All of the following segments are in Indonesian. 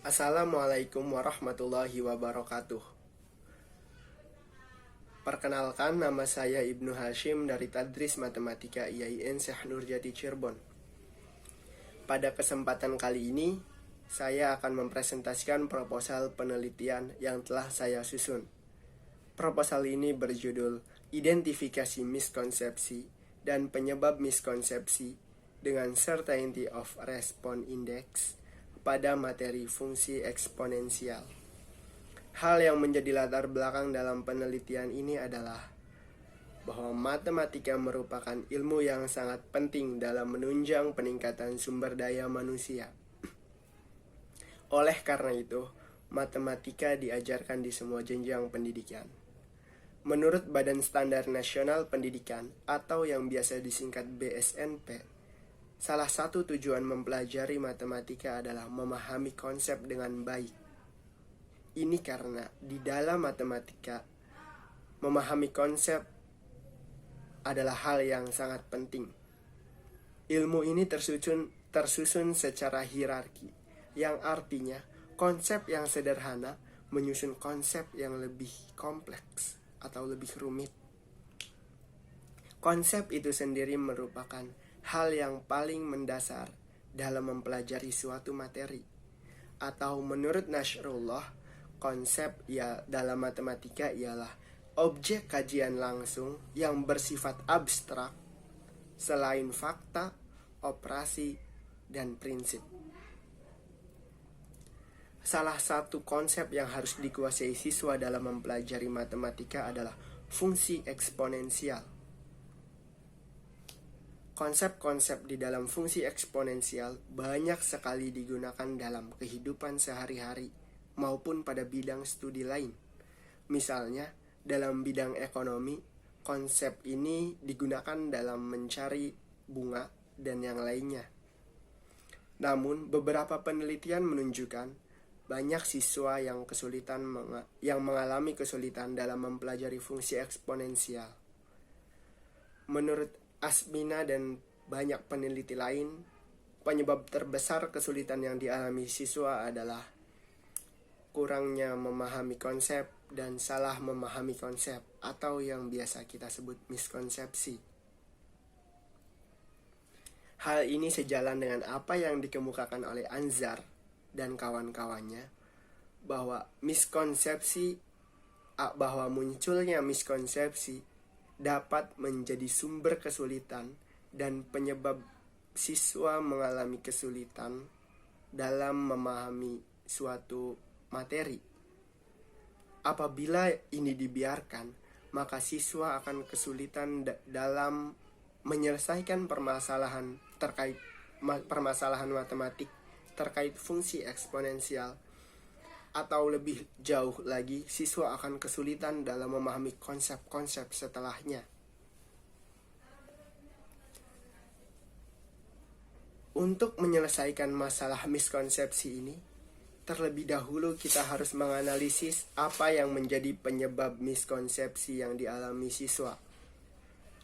Assalamualaikum warahmatullahi wabarakatuh. Perkenalkan, nama saya Ibnu Hashim dari Tadris Matematika IAIN Syekh Nurjati Cirebon. Pada kesempatan kali ini, saya akan mempresentasikan proposal penelitian yang telah saya susun. Proposal ini berjudul Identifikasi Miskonsepsi dan Penyebab Miskonsepsi dengan Certainty of Response Index pada materi fungsi eksponensial. Hal yang menjadi latar belakang dalam penelitian ini adalah bahwa matematika merupakan ilmu yang sangat penting dalam menunjang peningkatan sumber daya manusia. Oleh karena itu, matematika diajarkan di semua jenjang pendidikan. Menurut Badan Standar Nasional Pendidikan atau yang biasa disingkat BSNP, salah satu tujuan mempelajari matematika adalah memahami konsep dengan baik. Ini karena di dalam matematika, memahami konsep adalah hal yang sangat penting. Ilmu ini tersusun secara hierarki, yang artinya konsep yang sederhana menyusun konsep yang lebih kompleks atau lebih rumit. Konsep itu sendiri merupakan hal yang paling mendasar dalam mempelajari suatu materi. Atau menurut Nasrullah, konsep dalam matematika ialah objek kajian langsung yang bersifat abstrak selain fakta, operasi, dan prinsip. Salah satu konsep yang harus dikuasai siswa dalam mempelajari matematika adalah fungsi eksponensial. Konsep-konsep di dalam fungsi eksponensial banyak sekali digunakan dalam kehidupan sehari-hari maupun pada bidang studi lain. Misalnya, dalam bidang ekonomi, konsep ini digunakan dalam mencari bunga dan yang lainnya. Namun, beberapa penelitian menunjukkan banyak siswa yang mengalami kesulitan dalam mempelajari fungsi eksponensial. Menurut Asmina dan banyak peneliti lain, penyebab terbesar kesulitan yang dialami siswa adalah kurangnya memahami konsep dan salah memahami konsep atau yang biasa kita sebut miskonsepsi. Hal ini sejalan dengan apa yang dikemukakan oleh Anzar dan kawan-kawannya, bahwa munculnya miskonsepsi dapat menjadi sumber kesulitan dan penyebab siswa mengalami kesulitan dalam memahami suatu materi. Apabila ini dibiarkan, maka siswa akan kesulitan dalam menyelesaikan permasalahan matematik terkait fungsi eksponensial, atau lebih jauh lagi, siswa akan kesulitan dalam memahami konsep-konsep setelahnya. Untuk menyelesaikan masalah miskonsepsi ini, terlebih dahulu kita harus menganalisis apa yang menjadi penyebab miskonsepsi yang dialami siswa.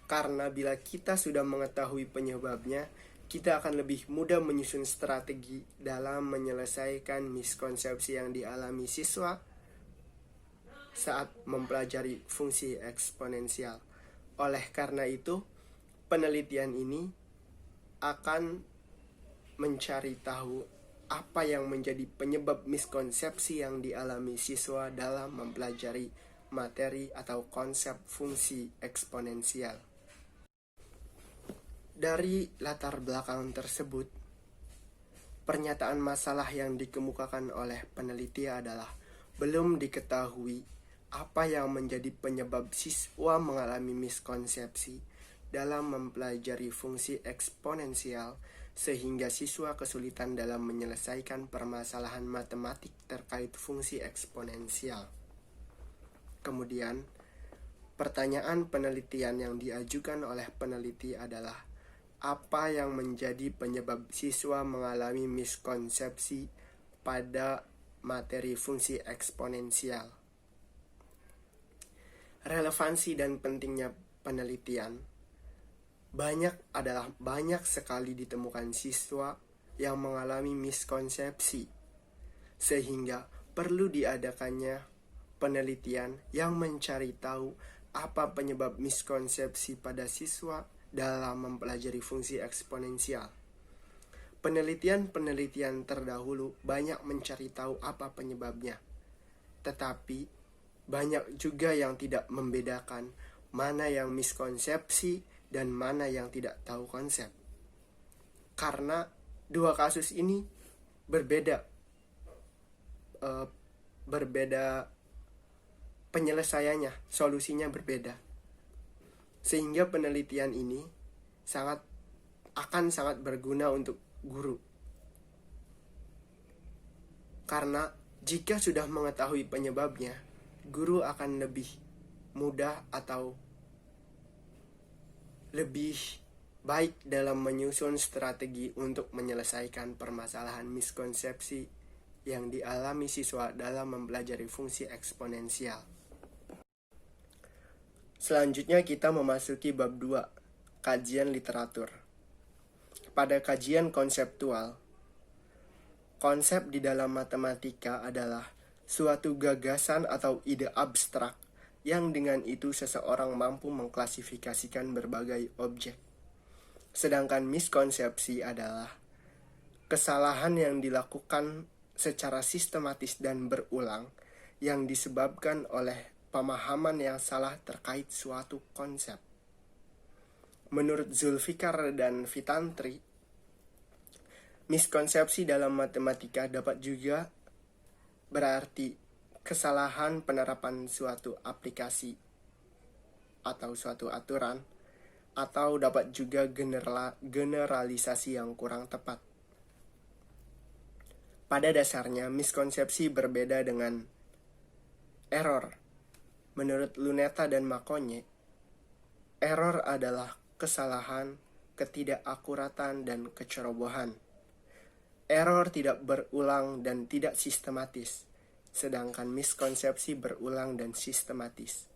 Karena bila kita sudah mengetahui penyebabnya, kita akan lebih mudah menyusun strategi dalam menyelesaikan miskonsepsi yang dialami siswa saat mempelajari fungsi eksponensial. Oleh karena itu, penelitian ini akan mencari tahu apa yang menjadi penyebab miskonsepsi yang dialami siswa dalam mempelajari materi atau konsep fungsi eksponensial. Dari latar belakang tersebut, pernyataan masalah yang dikemukakan oleh peneliti adalah belum diketahui apa yang menjadi penyebab siswa mengalami miskonsepsi dalam mempelajari fungsi eksponensial sehingga siswa kesulitan dalam menyelesaikan permasalahan matematik terkait fungsi eksponensial. Kemudian, pertanyaan penelitian yang diajukan oleh peneliti adalah apa yang menjadi penyebab siswa mengalami miskonsepsi pada materi fungsi eksponensial. Relevansi dan pentingnya penelitian banyak sekali ditemukan siswa yang mengalami miskonsepsi sehingga perlu diadakannya penelitian yang mencari tahu apa penyebab miskonsepsi pada siswa dalam mempelajari fungsi eksponensial. Penelitian-penelitian terdahulu banyak mencari tahu apa penyebabnya, tetapi banyak juga yang tidak membedakan mana yang miskonsepsi dan mana yang tidak tahu konsep. Karena dua kasus ini berbeda penyelesaiannya, solusinya berbeda. Sehingga penelitian ini akan sangat berguna untuk guru. Karena jika sudah mengetahui penyebabnya, guru akan lebih mudah atau lebih baik dalam menyusun strategi untuk menyelesaikan permasalahan miskonsepsi yang dialami siswa dalam mempelajari fungsi eksponensial. Selanjutnya kita memasuki bab 2, kajian literatur. Pada kajian konseptual, konsep di dalam matematika adalah suatu gagasan atau ide abstrak yang dengan itu seseorang mampu mengklasifikasikan berbagai objek. Sedangkan miskonsepsi adalah kesalahan yang dilakukan secara sistematis dan berulang yang disebabkan oleh pemahaman yang salah terkait suatu konsep. Menurut Zulfikar dan Vitantri, miskonsepsi dalam matematika dapat juga berarti kesalahan penerapan suatu aplikasi atau suatu aturan, atau dapat juga generalisasi yang kurang tepat. Pada dasarnya, miskonsepsi berbeda dengan error. Menurut Luneta dan Makonye, error adalah kesalahan, ketidakakuratan, dan kecerobohan. Error tidak berulang dan tidak sistematis, sedangkan miskonsepsi berulang dan sistematis.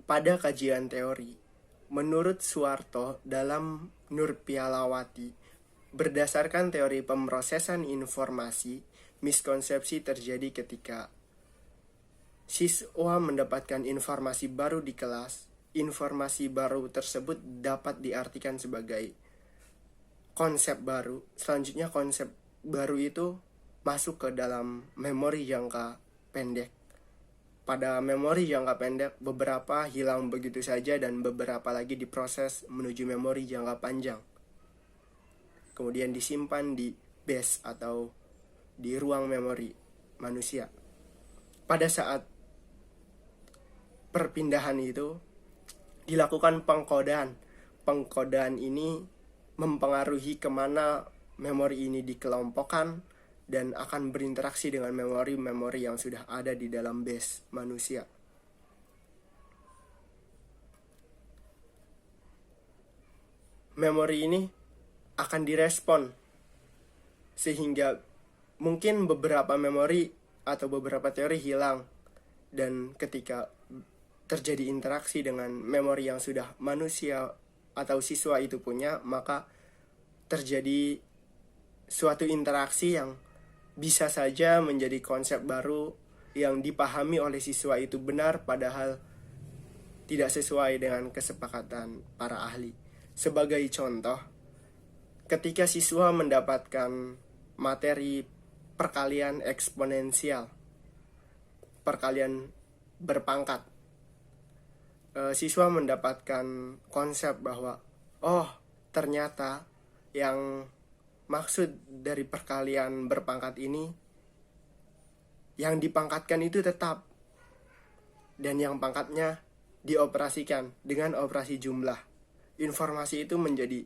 Pada kajian teori, menurut Suwarto dalam Nurpialawati, berdasarkan teori pemrosesan informasi, miskonsepsi terjadi ketika siswa mendapatkan informasi baru di kelas. Informasi baru tersebut dapat diartikan sebagai konsep baru. Selanjutnya konsep baru itu masuk ke dalam memori jangka pendek. Pada memori jangka pendek, beberapa hilang begitu saja dan beberapa lagi diproses menuju memori jangka panjang. Kemudian disimpan di base atau di ruang memori manusia. Pada saat perpindahan itu dilakukan pengkodaan. Pengkodaan ini mempengaruhi kemana memori ini dikelompokkan dan akan berinteraksi dengan memori-memori yang sudah ada di dalam base manusia. Memori ini akan direspon sehingga mungkin beberapa memori atau beberapa teori hilang, dan ketika terjadi interaksi dengan memori yang sudah manusia atau siswa itu punya, maka terjadi suatu interaksi yang bisa saja menjadi konsep baru yang dipahami oleh siswa itu benar padahal tidak sesuai dengan kesepakatan para ahli. Sebagai contoh, ketika siswa mendapatkan materi perkalian eksponensial, perkalian berpangkat, siswa mendapatkan konsep bahwa ternyata yang maksud dari perkalian berpangkat ini, yang dipangkatkan itu tetap dan yang pangkatnya dioperasikan dengan operasi jumlah. Informasi itu menjadi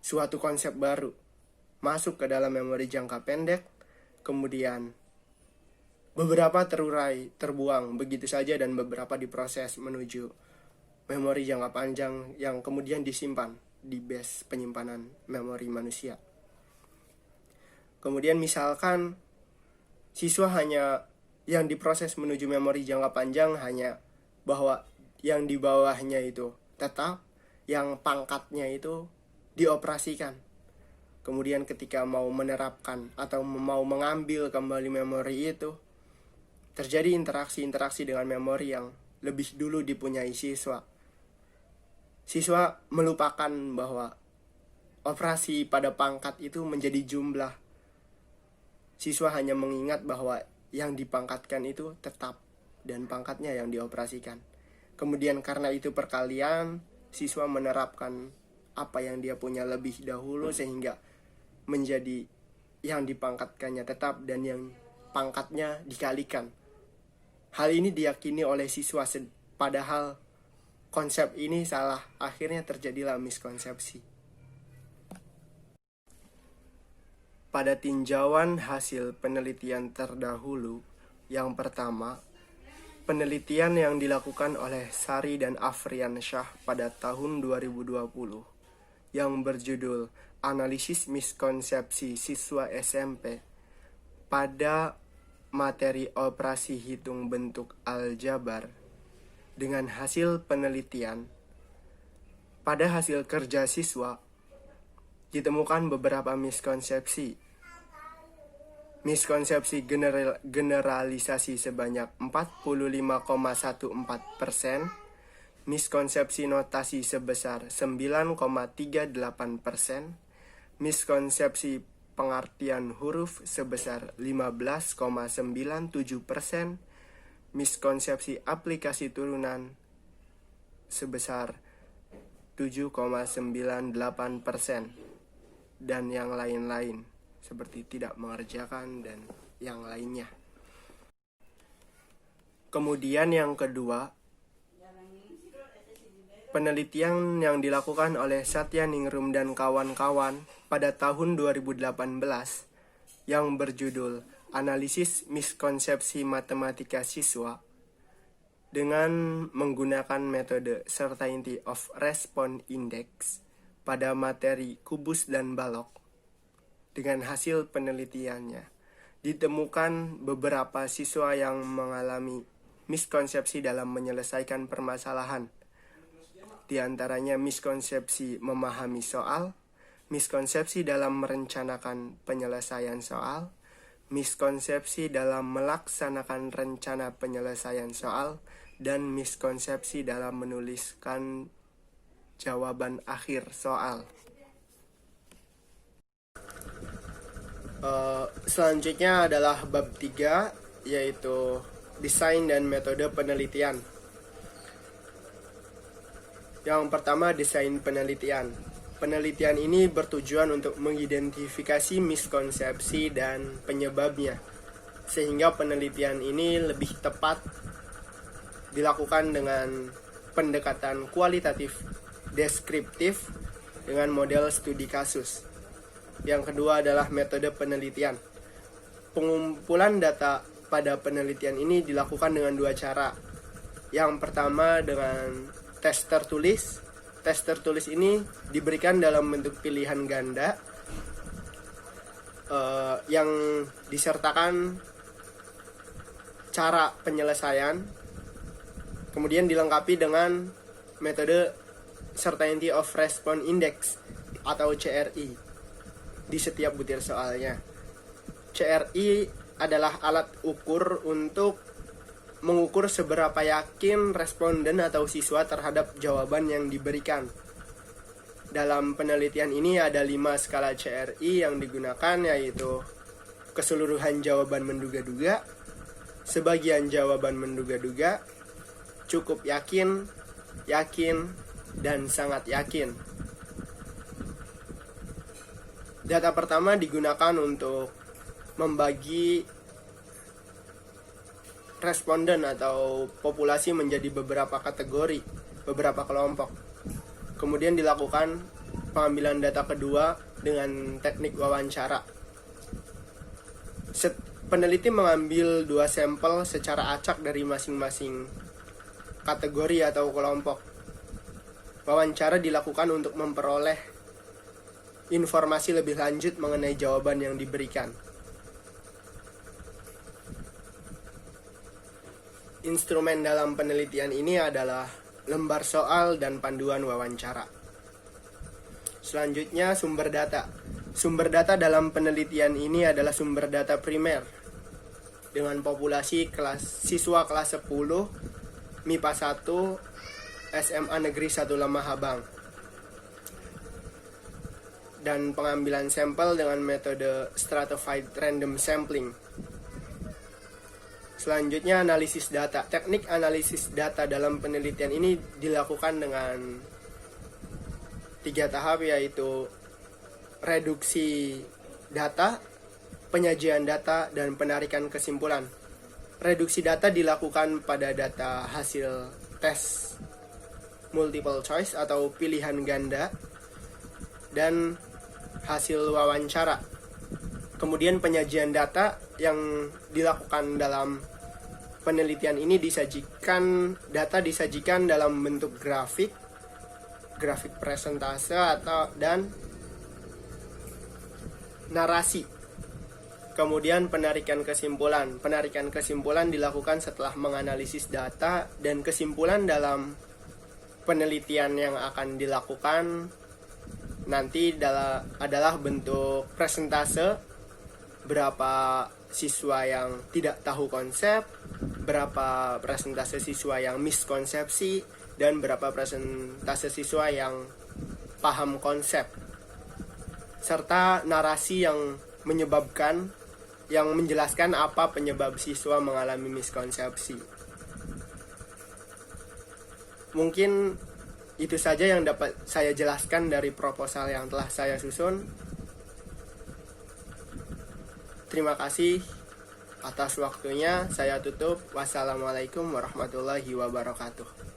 suatu konsep baru, masuk ke dalam memori jangka pendek, kemudian beberapa terurai, terbuang begitu saja, dan beberapa diproses menuju memori jangka panjang yang kemudian disimpan di base penyimpanan memori manusia. Kemudian misalkan siswa hanya yang diproses menuju memori jangka panjang hanya bahwa yang di bawahnya itu tetap, yang pangkatnya itu dioperasikan. Kemudian ketika mau menerapkan atau mau mengambil kembali memori itu, terjadi interaksi-interaksi dengan memori yang lebih dulu dipunyai siswa. Siswa melupakan bahwa operasi pada pangkat itu menjadi jumlah. Siswa hanya mengingat bahwa yang dipangkatkan itu tetap dan pangkatnya yang dioperasikan. Kemudian karena itu perkalian, siswa menerapkan apa yang dia punya lebih dahulu sehingga menjadi yang dipangkatkannya tetap dan yang pangkatnya dikalikan. Hal ini diyakini oleh siswa, padahal konsep ini salah. Akhirnya terjadilah miskonsepsi. Pada tinjauan hasil penelitian terdahulu, yang pertama, penelitian yang dilakukan oleh Sari dan Afriansyah pada tahun 2020 yang berjudul Analisis Miskonsepsi Siswa SMP pada materi operasi hitung bentuk aljabar. Dengan hasil penelitian, pada hasil kerja siswa ditemukan beberapa miskonsepsi. Miskonsepsi generalisasi sebanyak 45,14%, miskonsepsi notasi sebesar 9,38%, miskonsepsi pengertian huruf sebesar 15,97%, miskonsepsi aplikasi turunan sebesar 7,98%, dan yang lain-lain seperti tidak mengerjakan dan yang lainnya. Kemudian yang kedua, penelitian yang dilakukan oleh Satya Ningrum dan kawan-kawan pada tahun 2018 yang berjudul Analisis Miskonsepsi Matematika Siswa dengan menggunakan metode Certainty of Response Index pada materi kubus dan balok. Dengan hasil penelitiannya, ditemukan beberapa siswa yang mengalami miskonsepsi dalam menyelesaikan permasalahan. Di antaranya miskonsepsi memahami soal, miskonsepsi dalam merencanakan penyelesaian soal, miskonsepsi dalam melaksanakan rencana penyelesaian soal, dan miskonsepsi dalam menuliskan jawaban akhir soal. Selanjutnya adalah bab 3, yaitu desain dan metode penelitian. Yang pertama, desain penelitian. Penelitian ini bertujuan untuk mengidentifikasi miskonsepsi dan penyebabnya, sehingga penelitian ini lebih tepat dilakukan dengan pendekatan kualitatif, deskriptif, dengan model studi kasus. Yang kedua adalah metode penelitian. Pengumpulan data pada penelitian ini dilakukan dengan dua cara. Yang pertama dengan tes tertulis. Tes tertulis ini diberikan dalam bentuk pilihan ganda yang disertakan cara penyelesaian, kemudian dilengkapi dengan metode Certainty of Response Index atau CRI di setiap butir soalnya. CRI adalah alat ukur untuk mengukur seberapa yakin responden atau siswa terhadap jawaban yang diberikan. Dalam penelitian ini ada 5 skala CRI yang digunakan, yaitu keseluruhan jawaban menduga-duga, sebagian jawaban menduga-duga, cukup yakin, yakin, dan sangat yakin. Data pertama digunakan untuk membagi responden atau populasi menjadi beberapa kategori, beberapa kelompok. Kemudian dilakukan pengambilan data kedua dengan teknik wawancara. Peneliti mengambil 2 sampel secara acak dari masing-masing kategori atau kelompok. Wawancara dilakukan untuk memperoleh informasi lebih lanjut mengenai jawaban yang diberikan. Instrumen dalam penelitian ini adalah lembar soal dan panduan wawancara. Selanjutnya, sumber data. Sumber data dalam penelitian ini adalah sumber data primer dengan populasi siswa kelas 10 MIPA 1 SMA Negeri 1 Lemah Habang, dan pengambilan sampel dengan metode stratified random sampling. Selanjutnya, analisis data. Teknik analisis data dalam penelitian ini dilakukan dengan 3 tahap, yaitu reduksi data, penyajian data, dan penarikan kesimpulan. Reduksi data dilakukan pada data hasil tes multiple choice atau pilihan ganda dan hasil wawancara. Kemudian penyajian data yang dilakukan dalam penelitian ini disajikan dalam bentuk grafik presentase dan narasi. Kemudian penarikan kesimpulan. Penarikan kesimpulan dilakukan setelah menganalisis data, dan kesimpulan dalam penelitian yang akan dilakukan nanti adalah bentuk presentase, berapa siswa yang tidak tahu konsep, berapa presentase siswa yang miskonsepsi, dan berapa presentase siswa yang paham konsep, serta narasi yang menjelaskan apa penyebab siswa mengalami miskonsepsi. Mungkin itu saja yang dapat saya jelaskan dari proposal yang telah saya susun. Terima kasih atas waktunya. Saya tutup. Wassalamualaikum warahmatullahi wabarakatuh.